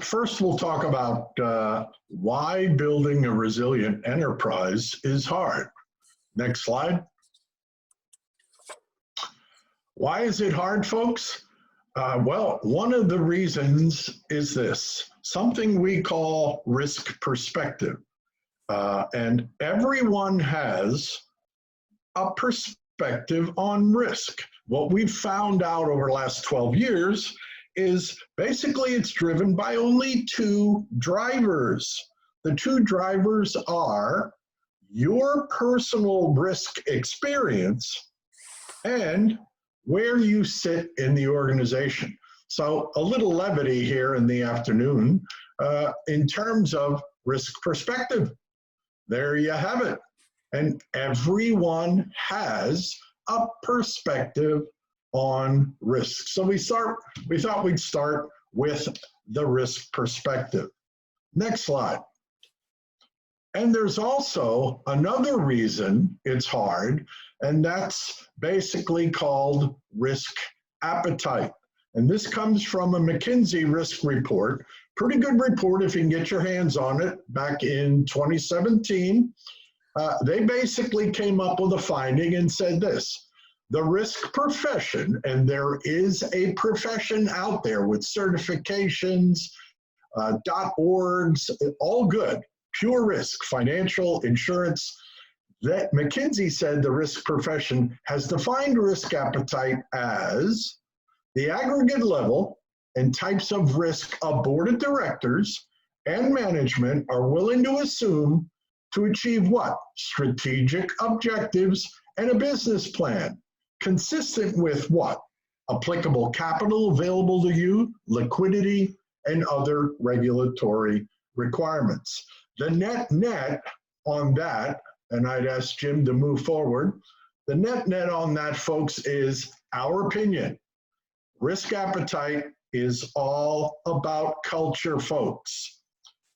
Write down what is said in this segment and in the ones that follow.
First, we'll talk about why building a resilient enterprise is hard. Next slide. Why is it hard, folks? Well, one of the reasons is this, something we call risk perspective. And everyone has a perspective on risk. What we've found out over the last 12 years is basically it's driven by only two drivers. The two drivers are your personal risk experience and where you sit in the organization. So a little levity here in the afternoon in terms of risk perspective. There you have it. And everyone has a perspective on risk. So we thought we'd start with the risk perspective. Next slide. And there's also another reason it's hard, and that's basically called risk appetite. And this comes from a McKinsey risk report, pretty good report if you can get your hands on it, back in 2017. They basically came up with a finding and said this: the risk profession, and there is a profession out there with certifications, .orgs, all good, pure risk, financial, insurance, that McKinsey said the risk profession has defined risk appetite as the aggregate level and types of risk a board of directors and management are willing to assume to achieve what? Strategic objectives and a business plan, consistent with what? Applicable capital available to you, liquidity, and other regulatory requirements. The net on that, and I'd ask Jim to move forward, the net on that, folks, is our opinion. Risk appetite is all about culture, folks.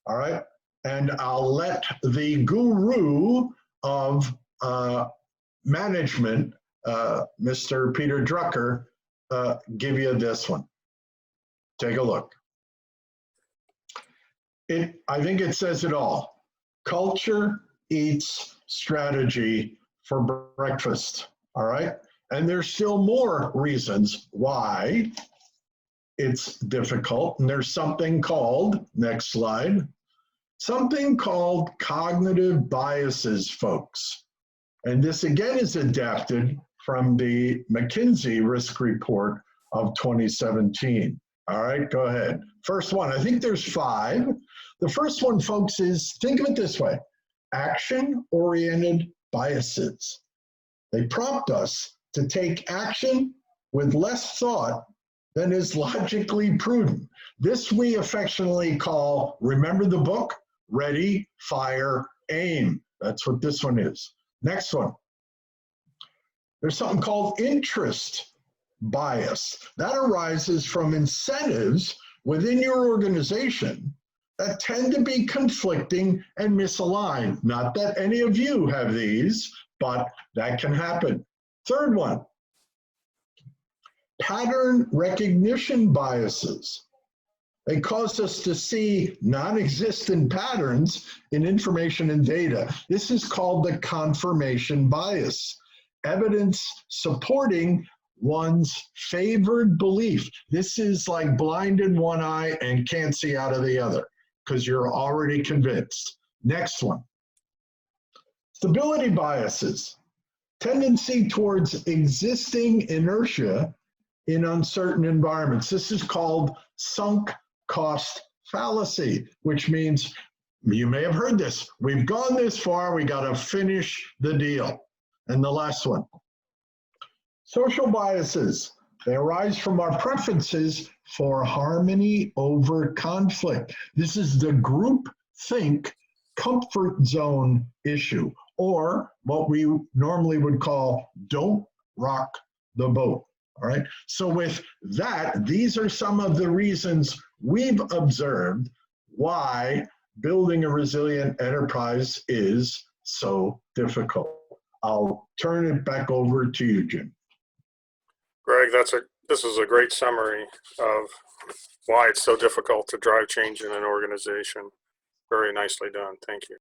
All right? And I'll let the guru of management, Mr. Peter Drucker, give you this one. Take a look. I think it says it all. Culture eats strategy for breakfast, all right? And there's still more reasons why it's difficult. And there's something called, next slide, something called cognitive biases, folks. And this again is adapted from the McKinsey risk report of 2017. All right, go ahead. First one, I think there's 5. The first one, folks, is, think of it this way, action-oriented biases. They prompt us to take action with less thought than is logically prudent. This we affectionately call, remember the book? Ready, fire, aim. That's what this one is. Next one. There's something called interest bias. That arises from incentives within your organization that tend to be conflicting and misaligned. Not that any of you have these, but that can happen. Third one, pattern recognition biases. They cause us to see non-existent patterns in information and data. This is called the confirmation bias. Evidence supporting one's favored belief. This is like blind in one eye and can't see out of the other because you're already convinced. Next one. Stability biases. Tendency towards existing inertia in uncertain environments. This is called sunk cost fallacy, which means, you may have heard this, we've gone this far, we got to finish the deal. And the last one, social biases. They arise from our preferences for harmony over conflict. This is the group think comfort zone issue, or what we normally would call don't rock the boat. All right. So with that, these are some of the reasons we've observed why building a resilient enterprise is so difficult. I'll turn it back over to you, Jim. Greg, this is a great summary of why it's so difficult to drive change in an organization. Very nicely done. Thank you.